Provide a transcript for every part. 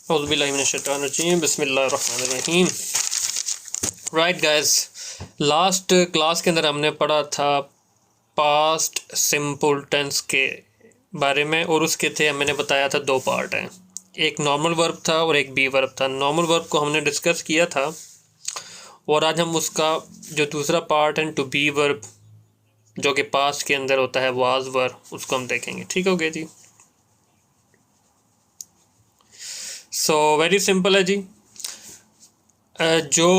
औज़ुबिल्लाहिमिनश्शैतानिर्रजीम बिस्मिल्लाहिर्रहमानिर्रहीम। Right guys, last class के अंदर हमने पढ़ा था पास्ट सिंपल टेंस के बारे में, और उसके थे मैंने बताया था दो पार्ट हैं, एक नॉर्मल वर्ब था और एक बी वर्ब था। नॉर्मल वर्ब को हमने डिस्कस किया था और आज हम उसका जो दूसरा पार्ट है टू बी वर्ब जो कि पास्ट के अंदर होता है वाज वर्ब, उसको हम देखेंगे। ठीक हो गया जी। सो वेरी सिंपल है जी। जो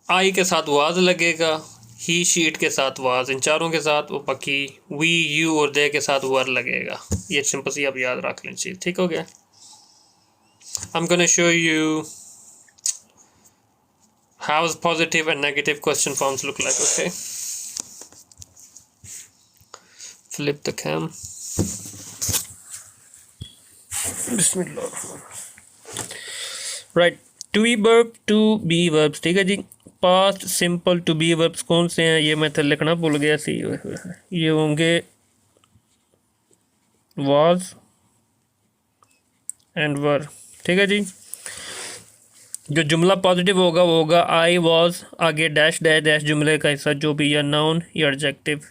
आई के साथ वाज लगेगा, ही शीट के साथ वाज, इन चारों के साथ वो बाकी वी यू और दे के साथ वर लगेगा। ये सिंपल सी आप याद रख लीजिए। ठीक हो गया। I am gonna show you how positive and negative question forms look like. Okay, flip the cam. Bismillah. Right, to be verb, to be verbs। ठीक है जी। Past simple to be verbs कौन से हैं, ये मैं तो लिखना भूल गया सी। ये होंगे वाज एंड वर। ठीक है जी। जो जुमला पॉजिटिव होगा वो होगा आई वॉज, आगे डैश डैश डैश जुमले का हिस्सा जो भी, या नाउन या एडजेक्टिव।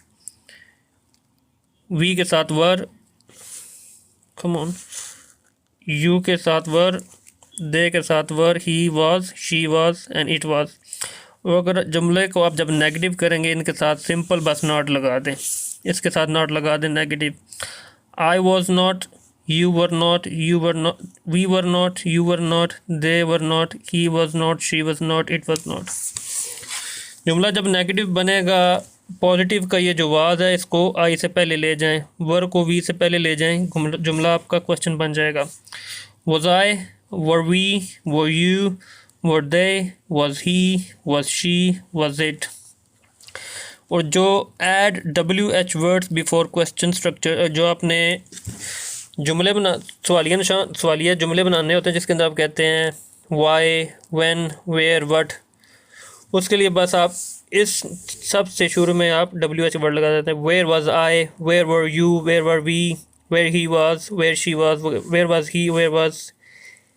वी के साथ वर, कम ऑन, यू के साथ वर, दे के साथ were, he was, she was and it was. और अगर जुमले को आप जब नेगेटिव करेंगे इनके साथ सिंपल बस नॉट लगा दें, इसके साथ नॉट लगा दें negative. I was not, you were not, you were not, we were not, you were not, they were not, he was not, she was not, it was not। जुमला जब negative बनेगा, positive का ये जो was है इसको आई से पहले ले जाएं, वर को वी से पहले ले जाएं, जुमला आपका क्वेश्चन बन जाएगा। was I, were we, were you, were they, was he, was she, was it। और जो add WH words before question structure, जो आपने जुमले बना सवालिया जुमले बनाने होते हैं जिसके अंदर आप कहते हैं वाई, व्हेन, वेयर, व्हाट, उसके लिए बस आप इस सब से शुरू में आप WH वर्ड लगा देते हैं। Where was I, where were you, where were we, where he was, where she was, where was he, where was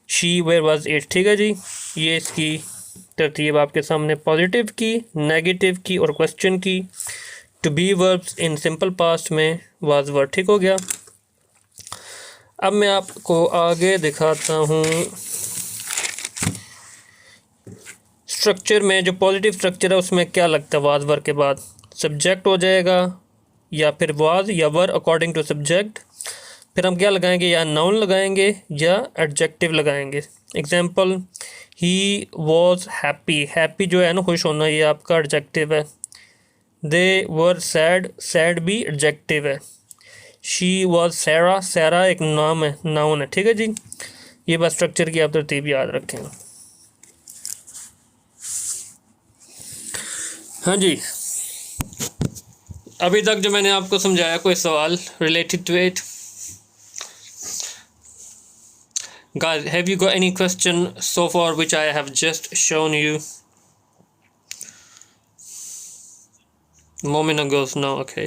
she, where was it. ठीक है जी। ये इसकी तरतीब आपके सामने पॉजिटिव की, नेगेटिव की और क्वेश्चन की। To be verbs in simple past में वाज वर्ड। ठीक हो गया। अब मैं आपको आगे दिखाता हूँ स्ट्रक्चर में। जो पॉजिटिव स्ट्रक्चर है उसमें क्या लगता है, वाज वर के बाद सब्जेक्ट हो जाएगा या फिर वाज या वर अकॉर्डिंग टू सब्जेक्ट। फिर हम क्या लगाएंगे, या नाउन लगाएंगे या एडजेक्टिव लगाएंगे। Example, he was happy, happy जो है ना खुश होना, ये आपका एडजेक्टिव है। दे वर सैड, सैड भी एडजेक्टिव है। शी वॉज सैरा, सैरा एक नाम है, नाउन है। ठीक है जी। ये बस स्ट्रक्चर की आप तरतीब याद रखें। हाँ जी, अभी तक जो मैंने आपको समझाया, कोई सवाल related to it? Guys, have you got any question so far which I have just shown you? Momina goes no. Okay.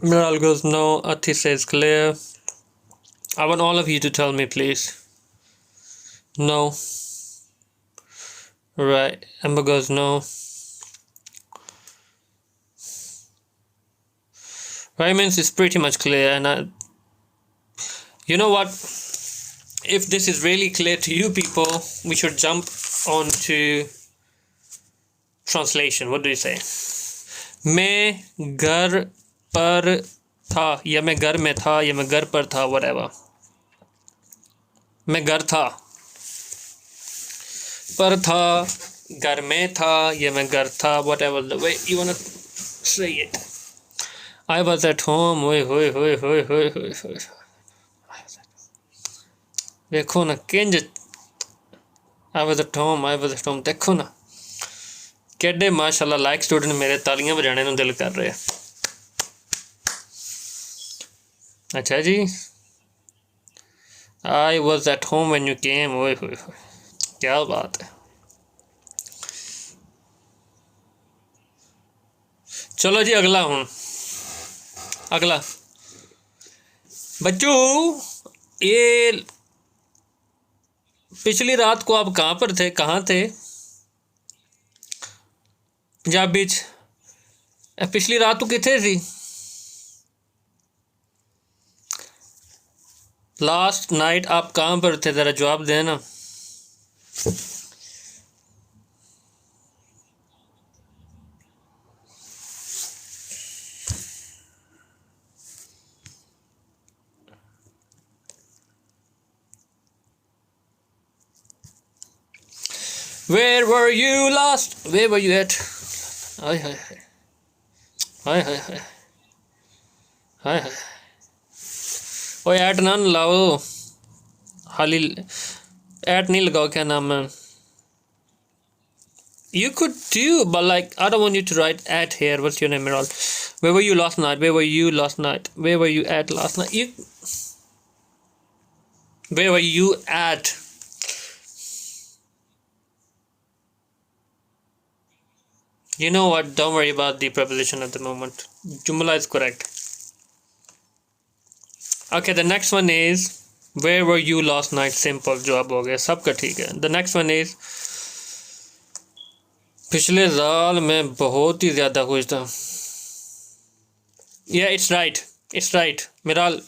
Miral goes no. Ati says clear. I want all of you to tell me, please. No. Right. Amber goes no. Right means it's pretty much clear, and you know what? If this is really clear to you people, we should jump on to translation. What do you say? मैं घर पर था, या मैं घर में था, या मैं घर पर था, whatever। मैं घर था, पर था, घर में था, या मैं घर था, whatever the way you wanna say it। I was at home। ओए होए होए होए होए होए होए, देखो ना किंज। I was at home, I was at home। देखो ना केडे माशाल्लाह लाइक स्टूडेंट मेरे तालियां बजाने ਨੂੰ दिल कर रहे हैं। अच्छा जी, I was at home when you came। ओए होए होए, क्या बात है। चलो जी अगला हूँ। अगला बच्चों ये पिछली रात को आप कहाँ पर थे, कहाँ थे? पंजाब बीच। पिछली रात तो किथे सी? लास्ट नाइट आप कहाँ पर थे, ज़रा जवाब देना। Where were you last? Where were you at? हाय हाय हाय हाय हाय हाय हाय हाय। ओए ऐट ना लाओ, हाली ऐट नहीं लगाओ, क्या नाम है? You could do, but like I don't want you to write at here. What's your name, Miral? Where were you last night? Where were you last night? Where were you at last night? Where were you at? You know what? Don't worry about the preposition at the moment. Jumla is correct. Okay, the next one is where were you last night? Simple जवाब हो गया, सबका ठीक है. The next one is पिछले साल मैं बहुत ही ज़्यादा खुश था. Yeah, it's right. It's right. मिराल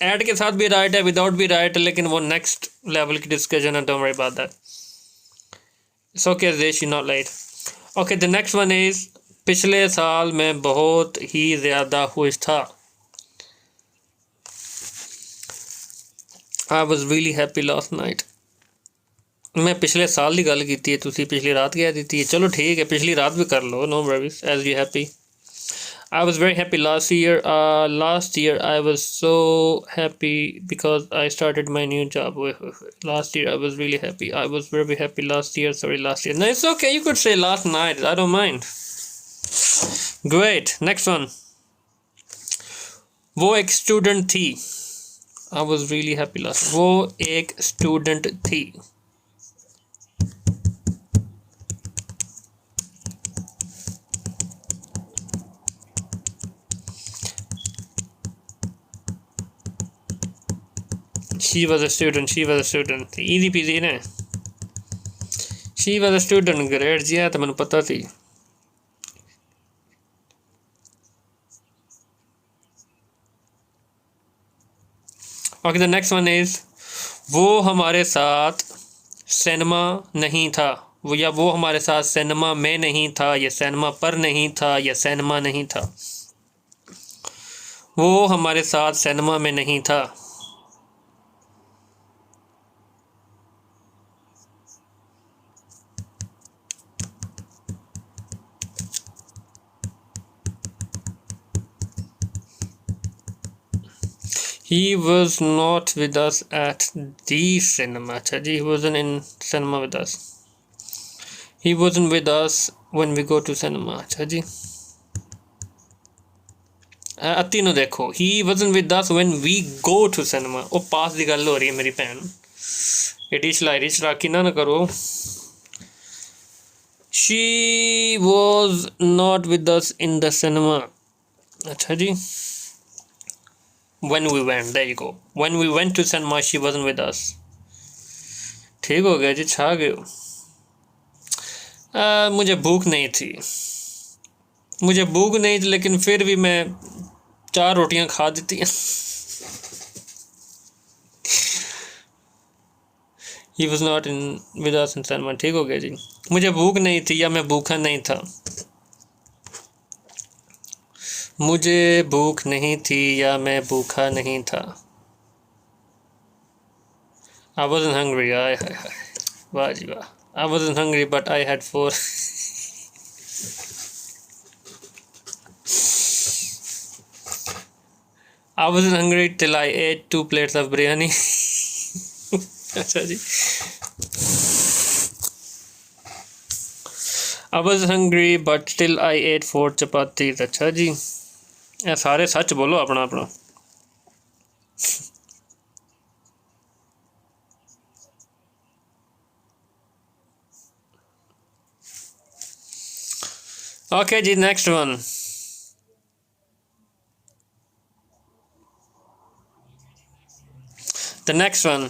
add के साथ भी राइट है, विदाउट भी राइट है, लेकिन वो नेक्स्ट लेवल की डिस्कशन है. Don't worry about that. It's okay this, you not let. Okay, the next one is पिछले साल मैं बहुत ही ज़्यादा खुश था. I was really happy last night. मैं पिछले साल की गल की, तुसी पिछली रात कह दी थी. चलो ठीक है, पिछली रात भी कर लो, no worries, as you happy. I was very happy last year. Last year I was so happy because I started my new job. Last year I was really happy. I was very happy last year. Sorry, last year. No, it's okay. You could say last night. I don't mind. Great. Next one. वो एक student थी. I was really happy last. वो एक student थी. She was a student. She was a student. Easy peasy ने. She was a student. Great जी, तो मैंने पता थी. Okay, the next one is वो हमारे साथ सिनेमा नहीं था. वो हमारे साथ सिनेमा में नहीं था, या सिनेमा पर नहीं था, या सिनेमा नहीं था. वो हमारे साथ सिनेमा में नहीं था. He was not with us at the cinema. अच्छा जी, he wasn't in cinema with us. He wasn't with us when we go to cinema. अच्छा जी, तीनों देखो. He wasn't with us when we go to cinema. ओ पास की गल हो रही है मेरी भैन. एडी चलाकी ना करो. She was not with us in the cinema. अच्छा जी. When we went, there you go. When we went to cinema, she wasn't with us. ठीक हो गया जी, छा गए हो. मुझे भूख नहीं थी. मुझे भूख नहीं थी, लेकिन फिर भी मैं 4 रोटियां खा देती हैं. He was not in with us in cinema. ठीक हो गया जी. मुझे भूख नहीं थी, या मैं भूखा नहीं था. मुझे भूख नहीं थी, या मैं भूखा नहीं था. I wasn't hungry. वाह जी वाह. I wasn't hungry, but I had 4. I wasn't hungry till I ate 2 plates of biryani. अच्छा जी. I was hungry, but still I ate 4 chapatis. अच्छा जी, ये सारे सच बोलो अपना अपना. ओके जी, next one. The next one.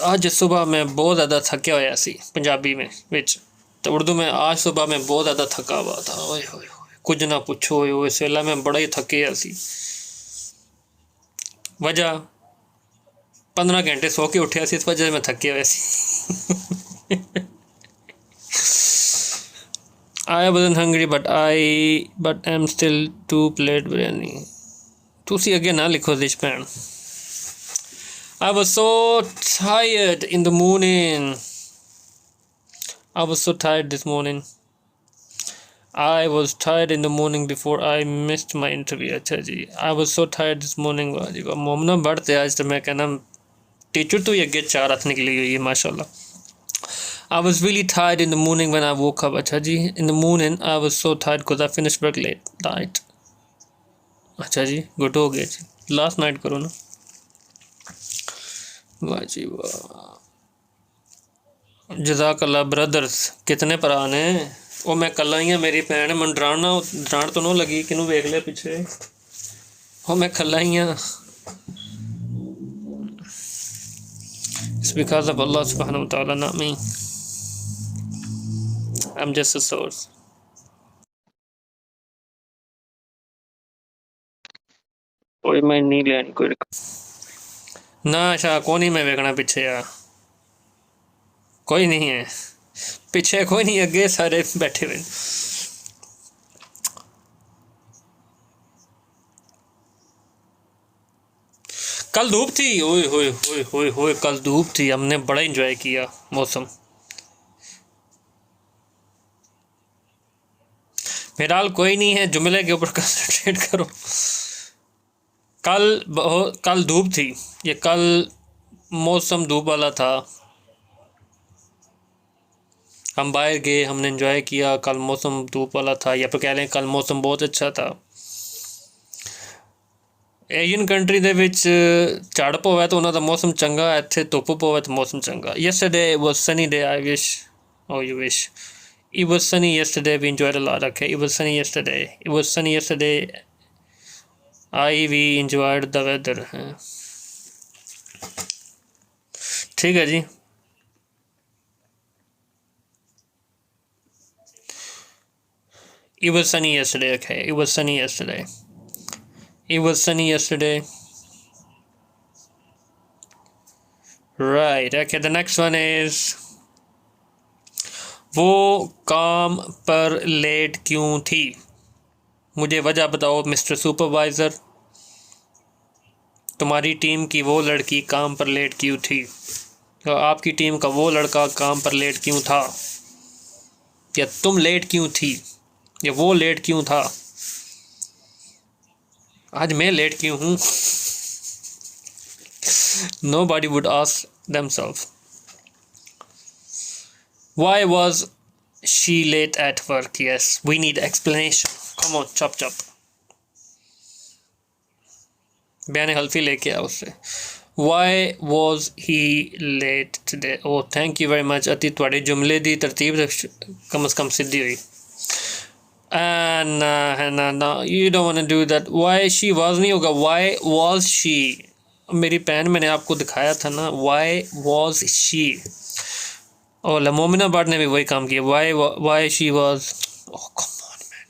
आज सुबह मैं बहुत ज़्यादा थकिया होया सी, पंजाबी में विच तो उर्दू में आज सुबह मैं बहुत ज़्यादा थका हुआ था। ओए होए कुछ ना पूछो, इस वेला मैं बड़ा ही थके सी। वजह 15 घंटे सो के उठे सी, इस वजह से मैं थके हुए सी। I wasn't hungry but am still 2 plate biryani। तुसी अगे ना लिखो दिश भैन। I was so tired in the morning। I was so tired this morning। I was tired in the morning before I missed my interview। अच्छा जी, I was so tired this morning। वाह जी वाह, मोमना बढ़ते आज तो मैं कहना टीचर तो ही अगे 4 हाथ निकली हुई है माशाल्लाह। I was really tired in the morning when I woke up। अच्छा जी, in the morning I was so tired because I finished work late night। अच्छा जी, गुड हो गया जी, लास्ट नाइट करो ना। वाह जी वाह, जज़ाकल्लाह ब्रदर्स। कितने भरा ने? वो मैं कला ही मेरी भैन, मैं डराण तो ना लगी किनू वेख लिया पिछे। वो मैं कला ही हाँ। It's because of Allah subhanahu wa ta'ala, not me। I'm just a source। कोई मैं नहीं लेनी कोई ना। अच्छा कौन नहीं मैं वेखना पिछे यार, कोई नहीं है पीछे, कोई नहीं, अगे सारे बैठे हुए। कल धूप थी, ओए होए होए होए होए, कल धूप थी, हमने बड़ा एंजॉय किया मौसम। फिलहाल कोई नहीं है, जुमले के ऊपर कंसंट्रेट करो। कल धूप थी, ये कल मौसम धूप वाला था, हम बाहर गए, हमने एंजॉय किया, कल मौसम धूप वाला था, या फिर कह लें कल मौसम बहुत अच्छा था। एशियन कंट्री दे विच झड़ पवे तो उन्हों का मौसम चंगा, इत्थे धुप पवे तो मौसम चंगा। Yesterday was sunny day, I wish, oh you wish, it was sunny yesterday, we enjoyed a lot। okay, it was sunny yesterday, it was sunny yesterday, we enjoyed the weather। ठीक है जी। It was sunny yesterday। okay, it was sunny yesterday, it was sunny yesterday। right, okay, the next one is वो काम पर late क्यों थी? मुझे वजह बताओ मिस्टर सुपरवाइज़र। तुम्हारी टीम की वो लड़की काम पर लेट क्यों थी? तो आपकी टीम का वो लड़का काम पर लेट क्यों था? या तुम लेट क्यों थी? या वो लेट क्यों था? आज मैं लेट क्यों हूँ? Nobody would ask themselves why was she late at work। yes, we need explanation, come on, chop chop। बयान हल्फी लेके आओ उससे। Why was he late today? oh thank you very much अति, थोड़े जुमले दी तरतीब कम से कम सीधी हुई। ना you don't want to do that। why she was नहीं होगा, why was she। मेरी बहन, मैंने आपको दिखाया था ना, why was she। और मोमिना बाट ने भी वही काम किया, why she was। oh come on man,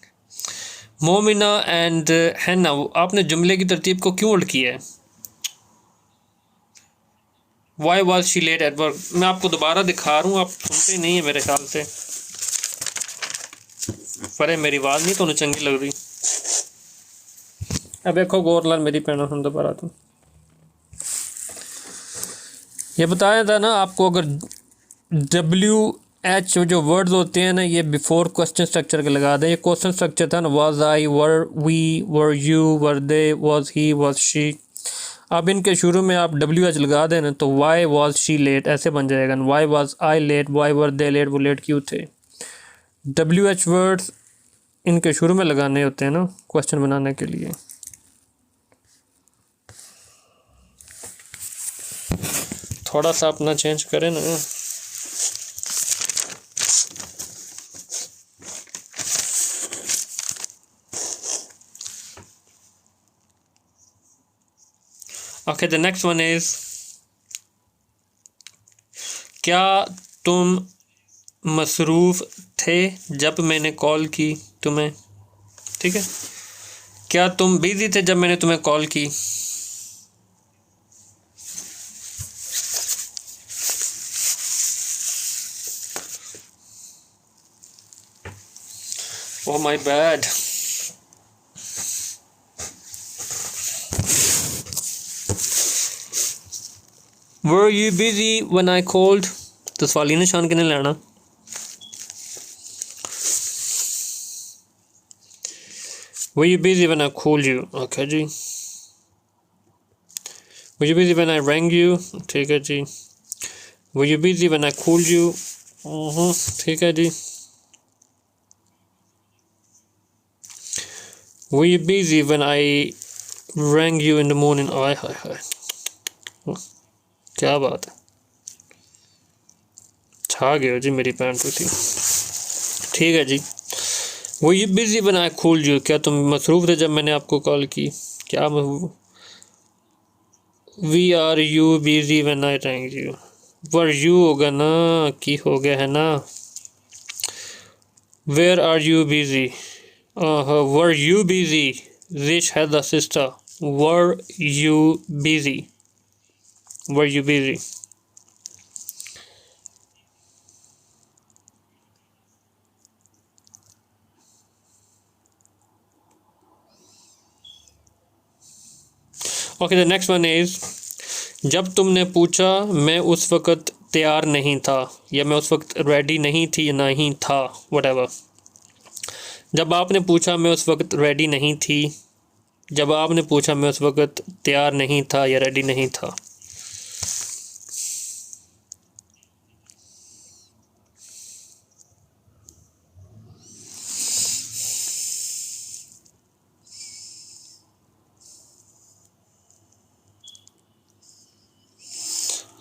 Momina and हैना, आपने जुमले की तरतीब को क्यों उल्ट किया है? why was she late at work, मैं आपको दोबारा दिखा रहा हूँ, आप सुनते नहीं है मेरे ख्याल से। पर मेरी आवाज़ नहीं तो चंगी लग रही। अब देखो गौर लाल मेरी भैन, हम दोबारा तो ये बताया था ना आपको, अगर WH जो वर्ड्स होते हैं ना, ये बिफोर क्वेश्चन स्ट्रक्चर के लगा दें। ये क्वेश्चन स्ट्रक्चर था ना, was I, were we, were you, were they, was he, was she. अब इनके शुरू में आप WH लगा दें ना, तो वाई वाज शी लेट ऐसे बन जाएगा। Why was I late, why were they late, वो लेट क्यों थे। WH वर्ड्स इनके शुरू में लगाने होते हैं ना क्वेश्चन बनाने के लिए। थोड़ा सा अपना चेंज करें ना। Okay the next one is क्या तुम मसरूफ़ थे जब मैंने कॉल की तुम्हें। ठीक है, क्या तुम बिजी थे जब मैंने तुम्हें कॉल की। Oh my bad. Were you busy when I called. तो सवाली निशान किने लेना। Were you busy when I called you? Okay ji. Were you busy when I rang you? ठीक है जी। Were you busy when I called you? ठीक है जी। Were you busy when I rang you in the morning? आय हाय हाय, क्या बात है, छा गए हो जी मेरी पैंट पे थी। ठीक है जी। Were you busy when I called you? क्या तुम मसरूफ़ थे जब मैंने आपको कॉल की। क्या We are you busy when I rang you? Were you होगा ना, की हो गया है ना। Where are you busy? Were you busy? Zish had the sister. Were you busy? Were you busy? Okay, the next one is जब तुमने पूछा मैं उस वक़्त तैयार नहीं था, या मैं उस वक़्त रेडी नहीं थी या नहीं था, whatever। जब आपने पूछा मैं उस वक़्त रेडी नहीं थी, जब आपने पूछा मैं उस वक़्त तैयार नहीं था या रेडी नहीं था।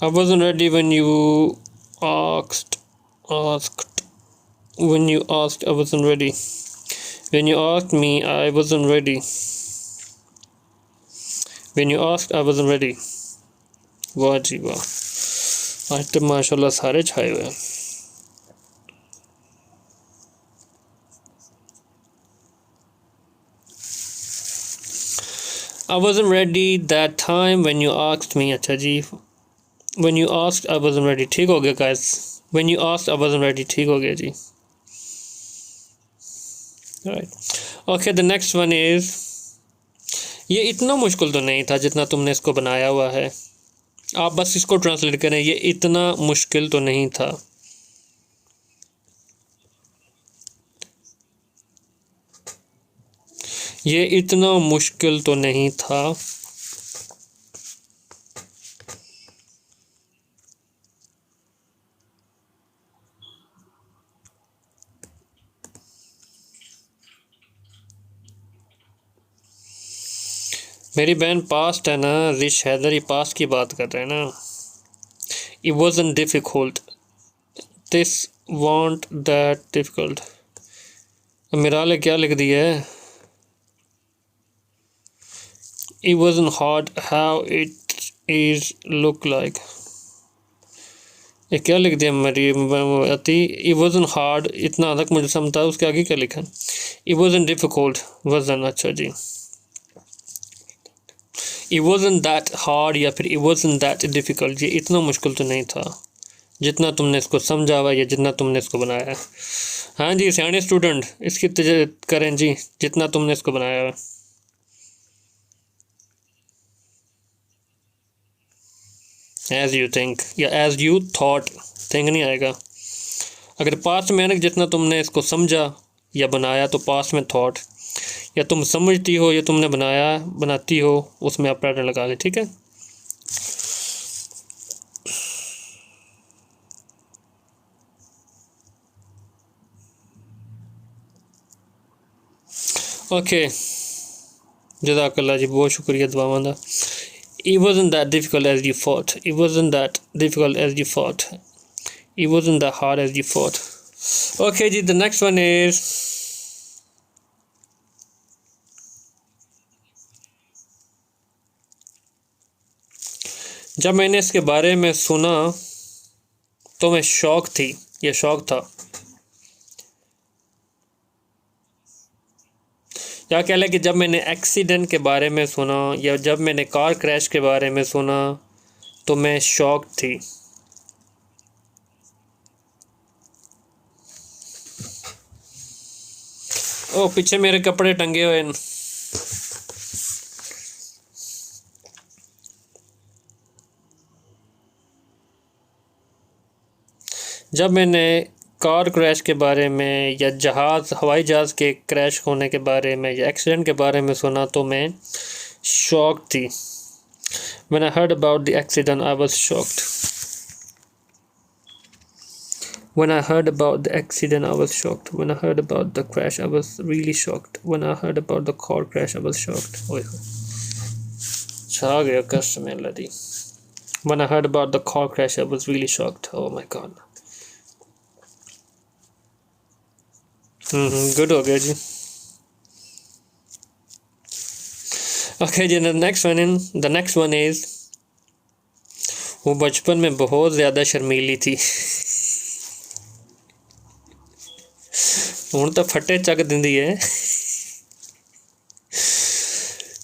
I wasn't ready when you asked. When you asked, I wasn't ready. When you asked me, I wasn't ready. When you asked, I wasn't ready. वाह जी वाह, आज तो माशाल्लाह सारे छाए हुए हैं। I wasn't ready that time when you asked me। अच्छा जी, when you asked I wasn't ready, ठीक हो गया guys। when you asked I wasn't ready, ठीक हो गया जी। right, okay, the next one is ये इतना मुश्किल तो नहीं था जितना तुमने इसको बनाया हुआ है। आप बस इसको ट्रांसलेट करें, ये इतना मुश्किल तो नहीं था। ये इतना मुश्किल तो नहीं था। मेरी बहन पास्ट है ना, रिश हैदर, ये पास्ट की बात कर रहे हैं ना। It wasn't difficult, this weren't that difficult। मेरा ले क्या लिख दिया है। It wasn't hard how it is look like। ये क्या लिख दिया मेरी अति। It wasn't hard, इतना तक मुझे समझ था, उसके आगे क्या लिखा। It wasn't difficult, wasn't। अच्छा जी, It wasn't that hard या फिर It wasn't that difficult, ये इतना मुश्किल तो नहीं था जितना तुमने इसको समझा हुआ या जितना तुमने इसको बनाया है। हाँ जी सियाने स्टूडेंट, इसकी करें जी जितना तुमने इसको बनाया है। एज यू थिंक या एज यू थॉट, थिंक नहीं आएगा। अगर पास्ट में है ना जितना तुमने इसको समझा या बनाया, तो पास्ट में थॉट, या तुम समझती हो या तुमने बनाया बनाती हो, उसमें आप पैटर्न लगा लें। ठीक है, ओके, जज़ाकल्लाह जी, बहुत शुक्रिया दुआमंदा। It wasn't that difficult as you thought. It wasn't that difficult as you thought. It wasn't that hard as you thought. Okay ji, the next one is जब मैंने इसके बारे में सुना तो मैं शौक थी, ये शौक था, या कह लें कि जब मैंने एक्सीडेंट के बारे में सुना या जब मैंने कार क्रैश के बारे में सुना तो मैं शौक थी। ओ पीछे मेरे कपड़े टंगे हुए हैं। जब मैंने कार क्रैश के बारे में या हवाई जहाज़ के क्रैश होने के बारे में या एक्सीडेंट के बारे में सुना तो मैं शॉक थी। When I heard about the accident, I was shocked. When I heard about the accident, I was shocked. When I heard about the crash, I was really shocked. When I heard about the car crash, I was shocked. ओए छा गया कष्ट में लदी। When I heard about the car crash, I was really shocked. Oh my god. Good हो गया जी। Okay जी, द नेक्स्ट वन इज वो बचपन में बहुत ज़्यादा शर्मीली थी। हुण तो फटे चक दिंदी है।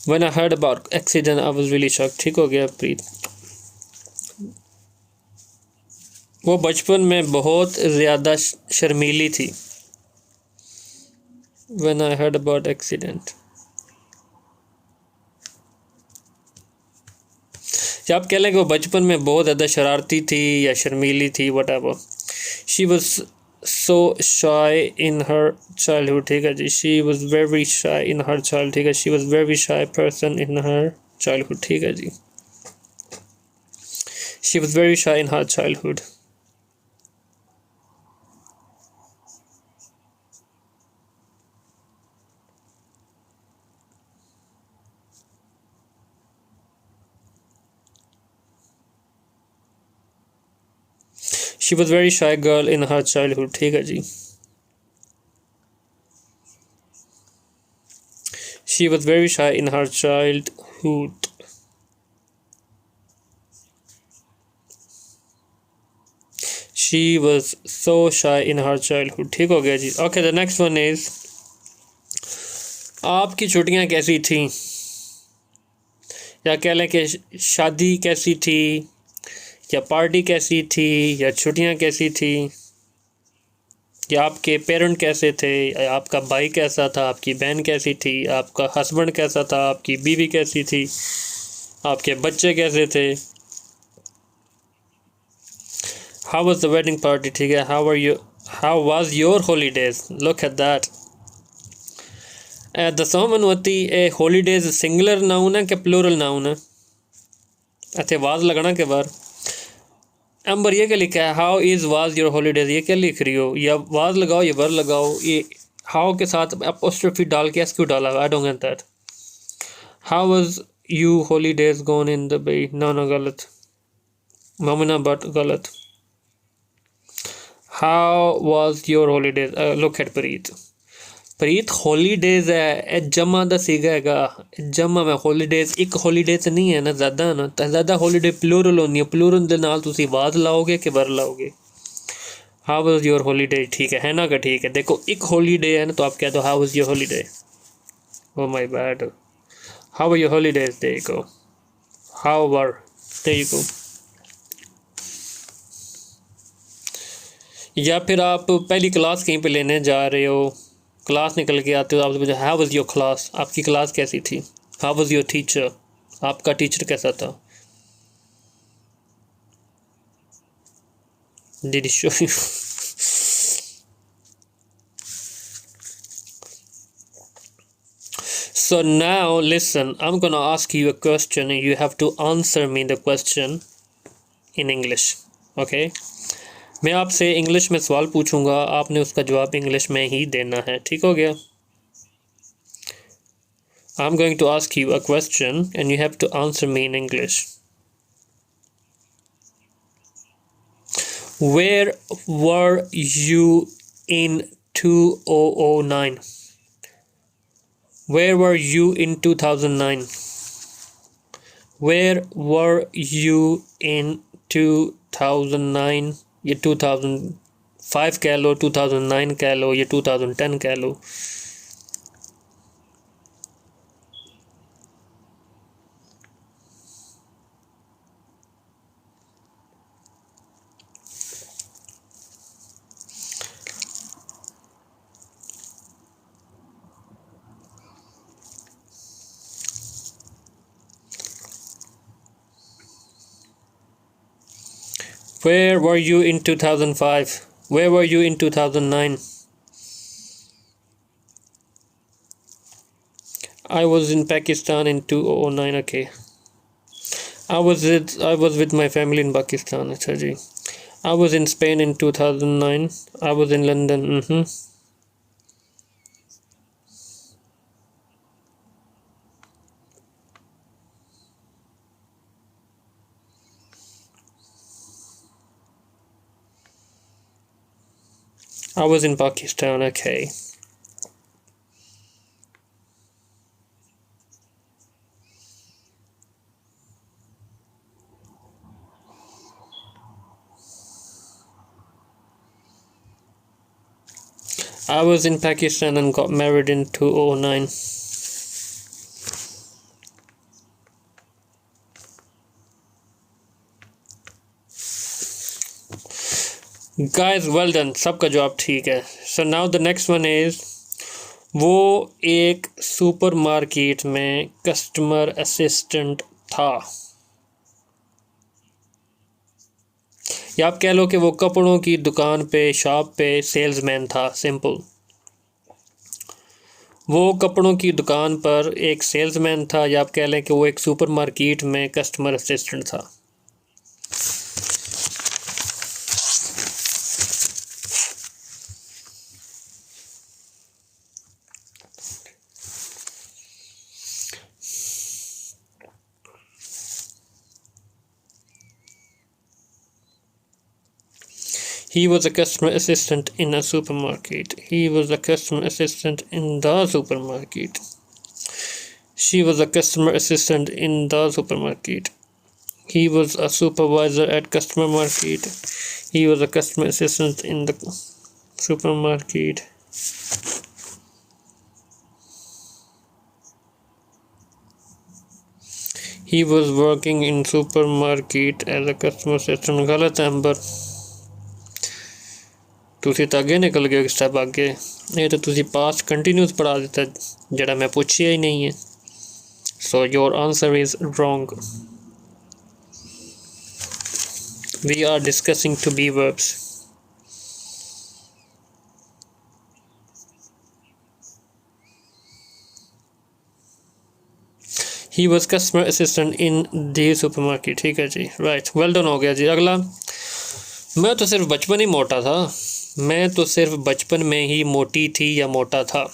When I heard about accident, I was really shocked. ठीक हो गया प्रीत। वो बचपन में बहुत ज़्यादा शर्मीली थी। When I heard about accident, या आप कह लें कि वो बचपन में बहुत ज़्यादा शरारती थी या शर्मीली थी, whatever. She was so shy in her childhood. ठीक है जी, she was very shy in her childhood. ठीक है, she was very shy person in her childhood. ठीक है जी, she was very shy in her childhood. She was very shy girl in her childhood. ठीक है जी, she was very shy in her childhood. She was so shy in her childhood. ठीक हो गया जी। Okay, the next one is आपकी छुट्टियां कैसी थी, या कह लें कि शादी कैसी थी, या पार्टी कैसी थी, या छुट्टियां कैसी थी, या आपके पेरेंट कैसे थे, या आपका भाई कैसा था, आपकी बहन कैसी थी, आपका हस्बैंड कैसा था, आपकी बीवी कैसी थी, आपके बच्चे कैसे थे। How was the wedding party. ठीक है, how was your holidays. Look at that. दसो मैनू अती ए हॉलीडेज सिंगुलर नाउन है कि प्लूरल नाउन है। इतने वाज लगना के बार अंबर ये क्या लिखा है, how is was your holidays, ये क्या लिख रही हो, या वाज लगाओ या वर लगाओ, ये हाउ के साथ अपोस्ट्रोफी डाल के एस क्यों डाला, I don't get that. How was you holidays gone in Dubai, no गलत, मोमिना बट गलत। How was your holidays, look at Preet holidays है जमा का सीगा है, जमा में हॉलीडेज एक हॉलीडेज नहीं है ना, ज़्यादा ना, तो ज़्यादा हॉलीडे प्लूरल होनी है, प्लूरल के नाल तुसी वाज लाओगे कि वर लाओगे। हाउ वाज योर हॉलीडे, ठीक है ना का, ठीक है। देखो एक हॉलीडे है ना, तो आप कह दो how was your holiday. Oh my bad, how were your holidays, देखो हाउ वर, देखो। या फिर आप पहली क्लास कहीं पे लेने जा रहे हो, क्लास निकल के आते हो, आपसे पूछा हाउ वाज योर क्लास, आपकी क्लास कैसी थी। हाउ वाज योर टीचर, आपका टीचर कैसा था। Did he show you. So now listen, I'm gonna ask you a question and you have to answer me the question in English. Okay? मैं आपसे English में सवाल पूछूंगा, आपने उसका जवाब इंग्लिश में ही देना है। ठीक हो गया। I'm going to ask you a question and you have to answer me in English. Where were you in 2009? Where were you in 2009? Where were you in 2009? ये 2005 कह लो, 2009 कह लो, ये 2010 कह लो. Where were you in 2005? Where were you in 2009? I was in Pakistan in 2009. Okay. I was with my family in Pakistan. अच्छा जी. I was in Spain in 2009. I was in London. I was in Pakistan. Okay. I was in Pakistan and got married in 2009. Guys, well done. सबका जवाब ठीक है. So now the next one is, वो एक supermarket में customer assistant था. या आप कह लो कि वो कपड़ों की दुकान पे, शॉप पे सेल्समैन था. सिंपल. वो कपड़ों की दुकान पर एक सेल्समैन था, या आप कह लें कि वो एक सुपरमार्केट में कस्टमर असिस्टेंट था. He was a customer assistant in a supermarket. He was a customer assistant in the supermarket. She was a customer assistant in the supermarket. He was a supervisor at customer market. He was a customer assistant in the supermarket. He was working in supermarket as a customer assistant. गलत है number. ਤੁਸੀਂ ਤਾਂ ਅੱਗੇ ਨਿਕਲ ਗਏ ਇੱਕ step ਅੱਗੇ. ਇਹ ਤਾਂ ਤੁਸੀਂ ਪਾਸਟ ਕੰਟੀਨਿਊਸ ਪੜ੍ਹਾ ਦਿੱਤਾ ਜਿਹੜਾ ਮੈਂ ਪੁੱਛਿਆ ਹੀ ਨਹੀਂ ਹੈ. So your answer is wrong. We are discussing to be verbs. He was customer assistant in the supermarket. ठीक है जी. Right. Well done हो गया जी. अगला. मैं तो सिर्फ बचपन ही मोटा था. मैं तो सिर्फ बचपन में ही मोटी थी या मोटा था.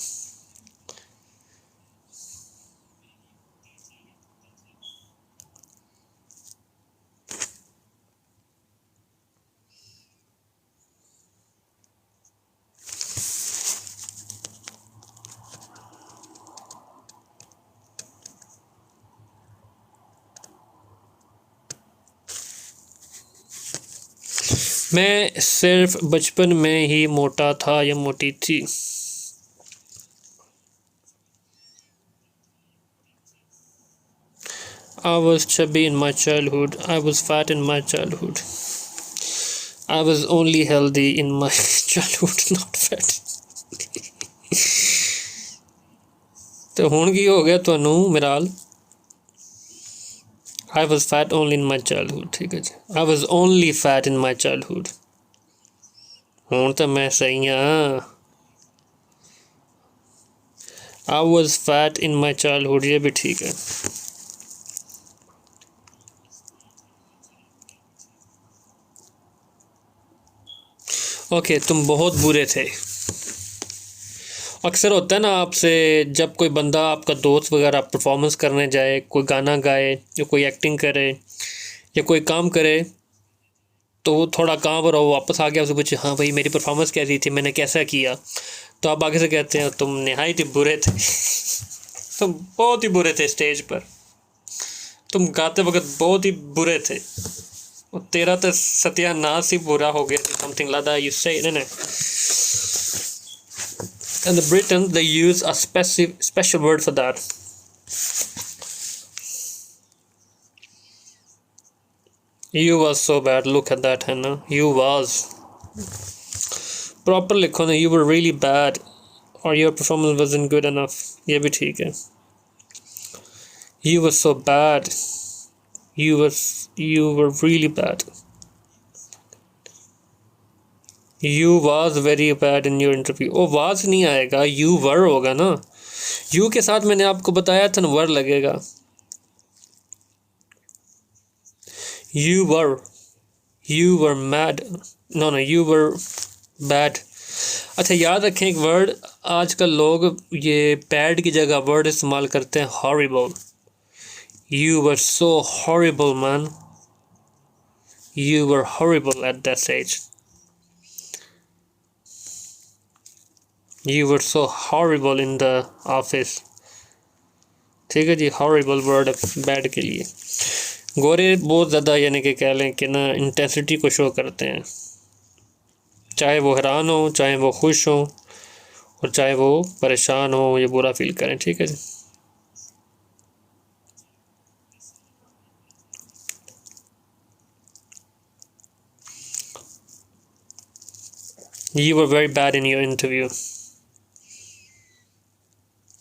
मैं सिर्फ बचपन में ही मोटा था या मोटी थी. I was chubby in my childhood. I was fat in my childhood. I was only healthy in my childhood, not fat. तो हुण की हो गया तुहानू मिराल. I was fat only in my childhood. ठीक है जी. I was only fat in my childhood. हुण तो मैं सही हाँ. I was fat in my childhood. ये भी ठीक है. ओके. तुम बहुत बुरे थे. अक्सर होता है ना आपसे, जब कोई बंदा आपका दोस्त वगैरह परफॉर्मेंस करने जाए, कोई गाना गाए या कोई एक्टिंग करे या कोई काम करे, तो वो थोड़ा काम और वापस आ गया, उससे पूछे हाँ भाई मेरी परफॉर्मेंस कैसी थी, मैंने कैसा किया, तो आप आगे से कहते हैं तुम नहायत ही बुरे थे. तुम बहुत ही बुरे थे स्टेज पर. तुम गाते वक्त बहुत ही बुरे थे, और तेरा तो सत्यानाश ही बुरा हो गया, समथिंग लाइक दैट यू से, नहीं? And the Britons, they use a special word for that. You was so bad. Look at that, Hannah. You was. Proper लिखो ना, you were really bad, or your performance wasn't good enough. ये भी ठीक है. You were so bad. You were really bad. You was very bad in your interview. O was नहीं आएगा, you were होगा ना. you के साथ मैंने आपको बताया था ना were लगेगा. You were mad. No, you were bad. अच्छा याद रखें एक वर्ड, आजकल लोग ये bad की जगह वर्ड इस्तेमाल करते हैं horrible. You were so horrible, man. You were horrible at that stage. You were so horrible in the office. ठीक है जी, horrible word bad के लिए. गोरे बहुत ज़्यादा यानी कि कह लें कि ना इंटेंसिटी को शो करते हैं, चाहे वो हैरान हो, चाहे वो खुश हो, और चाहे वो परेशान हो या बुरा फील करें. ठीक है जी. You were very bad in your interview.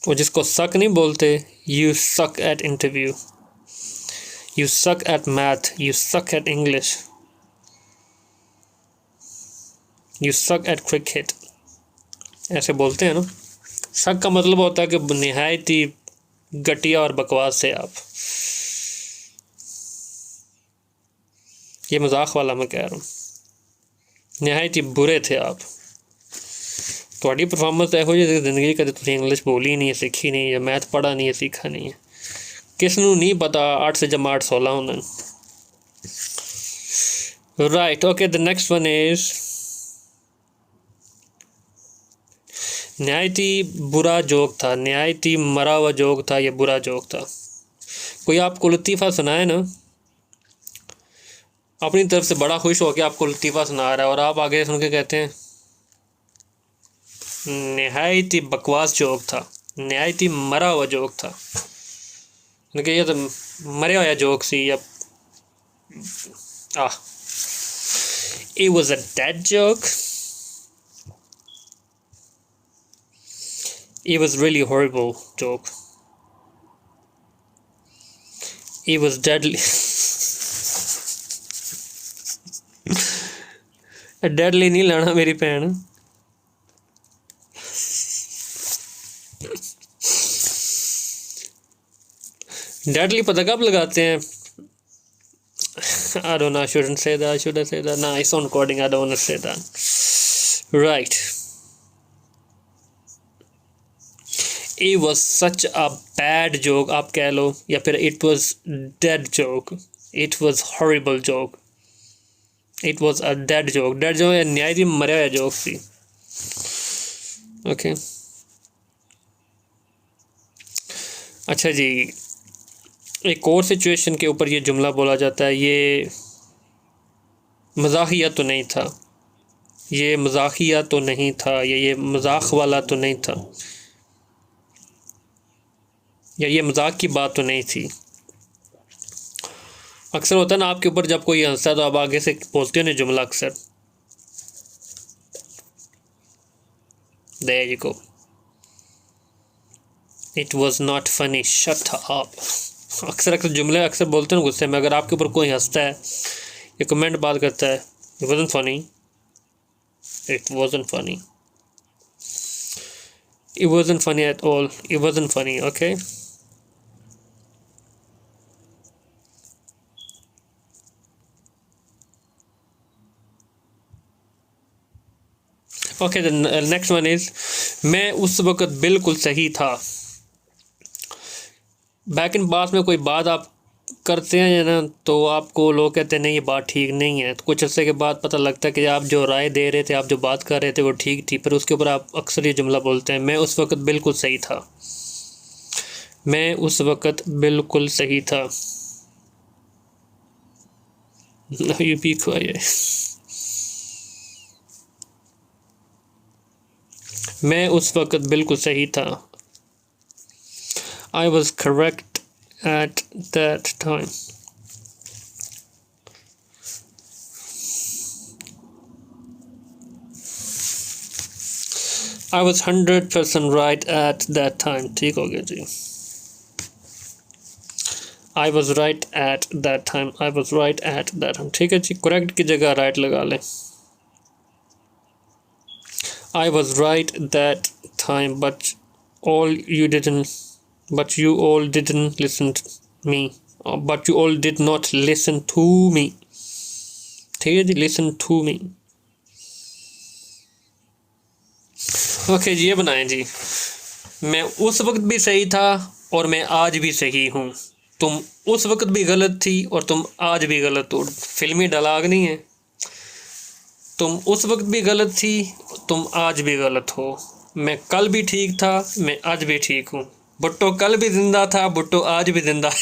वो जिसको suck नहीं बोलते, you suck at interview. You suck at math. You suck at English. You suck at cricket. ऐसे बोलते हैं ना. suck का मतलब होता है कि निहायत ही घटिया और बकवास है आप. ये मजाक वाला मैं कह रहा हूँ. निहायत ही बुरे थे आप. ਤੁਹਾਡੀ परफॉर्मेंस ਇਹੋ ਜਿਹੀ ਜ਼ਿੰਦਗੀ ਕਦੇ ਤੁਸੀਂ ਇੰਗਲਿਸ਼ ਬੋਲੀ ਨਹੀਂ, ਸਿੱਖੀ ਨਹੀਂ, ਜਾਂ ਮੈਥ ਪੜ੍ਹਾ ਨਹੀਂ, ਸਿੱਖਾ ਨਹੀਂ ਹੈ. ਕਿਸ ਨੂੰ ਨਹੀਂ ਪਤਾ 8 से जमा 8 16 ਹੁੰਦਾ. Right. Okay, the next one is निहायत ही बुरा जोक था. निहायत ही मरा हुआ जोक था, या बुरा जोक था. कोई आपको लतीफ़ा सुनाए ना, अपनी तरफ से बड़ा खुश हो के आपको लतीफ़ा सुना रहा है, और आप आगे सुन के कहते हैं निहायत ही बकवास जोक था, निहायत ही मरा हुआ जोक था. उनके ये तो मरे हुआ जोक सी, या it was a dead joke. It was really horrible joke. It was deadly. deadly नहीं लाना मेरी भैन. deadly पता कब लगाते हैं? I don't know, I shouldn't say that. Should I say that? Nah, it's on recording. I don't want to say that. Right. It was such a bad joke, आप कह लो, या फिर it was dead joke. It was horrible joke. It was a dead joke. Dead joke है न्याय दी मरे हुए joke सी. Okay. अच्छा जी, एक और सिचुएशन के ऊपर ये जुमला बोला जाता है. ये मजाकिया तो नहीं था, ये मजाकिया तो नहीं था, या ये मजाक वाला तो नहीं था, या ये मजाक की बात तो नहीं थी. अक्सर होता है ना आपके ऊपर जब कोई हंसता है तो आप आगे से बोलते हो ना जुमला अक्सर. There you go. It was not funny. Shut up. अक्सर जुमले अक्सर बोलते हैं गुस्से में. अगर आपके ऊपर कोई हंसता है या कमेंट बात करता है, it wasn't funny. It wasn't funny. It wasn't funny at all. It wasn't funny. Okay. Okay, the next one is मैं उस वक़्त बिल्कुल सही था. बैक इन पास्ट में कोई बात आप करते हैं ना, तो आपको लोग कहते हैं नहीं ये बात ठीक नहीं है. तो कुछ अर्से के बाद पता लगता है कि आप जो राय दे रहे थे, आप जो बात कर रहे थे वो ठीक थी, पर उसके ऊपर आप अक्सर ये जुमला बोलते हैं, मैं उस वक़्त बिल्कुल सही था. मैं उस वक़्त बिल्कुल सही था. Now you be quiet. मैं उस वक़्त बिल्कुल सही था. I was correct at that time. I was 100% right at that time. ठीक हो गया जी. I was right at that time. I was right at that time. ठीक है जी. correct की जगह right लगा लें. I was right that time, but you all didn't listen to me. But you all did not listen to me. ठीक है जी. listen to me. Okay जी, ये बनाएं जी. मैं उस वक्त भी सही था और मैं आज भी सही हूँ. तुम उस वक्त भी गलत थी और तुम आज भी गलत हो. फिल्मी डायलॉग नहीं है. तुम उस वक्त भी गलत थी, तुम आज भी गलत हो. मैं कल भी ठीक था, मैं आज भी ठीक हूँ. भुट्टो कल भी जिंदा था, भुट्टो आज भी जिंदा है.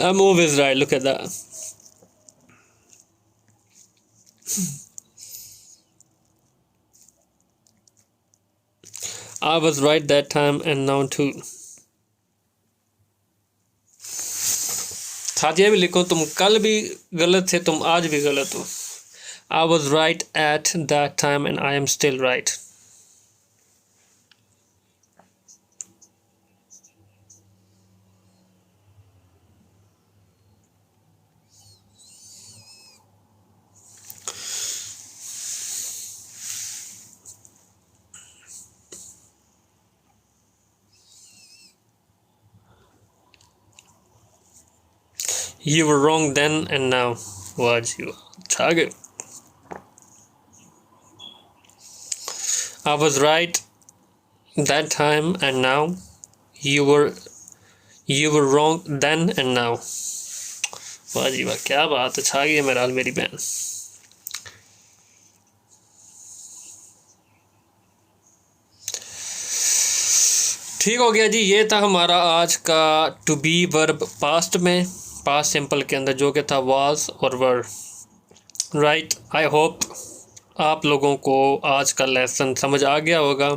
I'm always right. Look at that. I was right that time and now too. साथ ये भी लिखो, तुम कल भी गलत थे, तुम आज भी गलत हो. I was right at that time and I am still right. You were wrong then and now. Was you target? I was right that time and now. You were wrong then and now. वाह जी वाह, क्या बात है. छा गई है मेरा हाल मेरी बहन. ठीक हो गया जी. ये था हमारा आज का टू बी वर्ब पास्ट में, पास्ट सिंपल के अंदर, जो कि था वाज और वर. राइट. आई होप आप लोगों को आज का लेसन समझ आ गया होगा.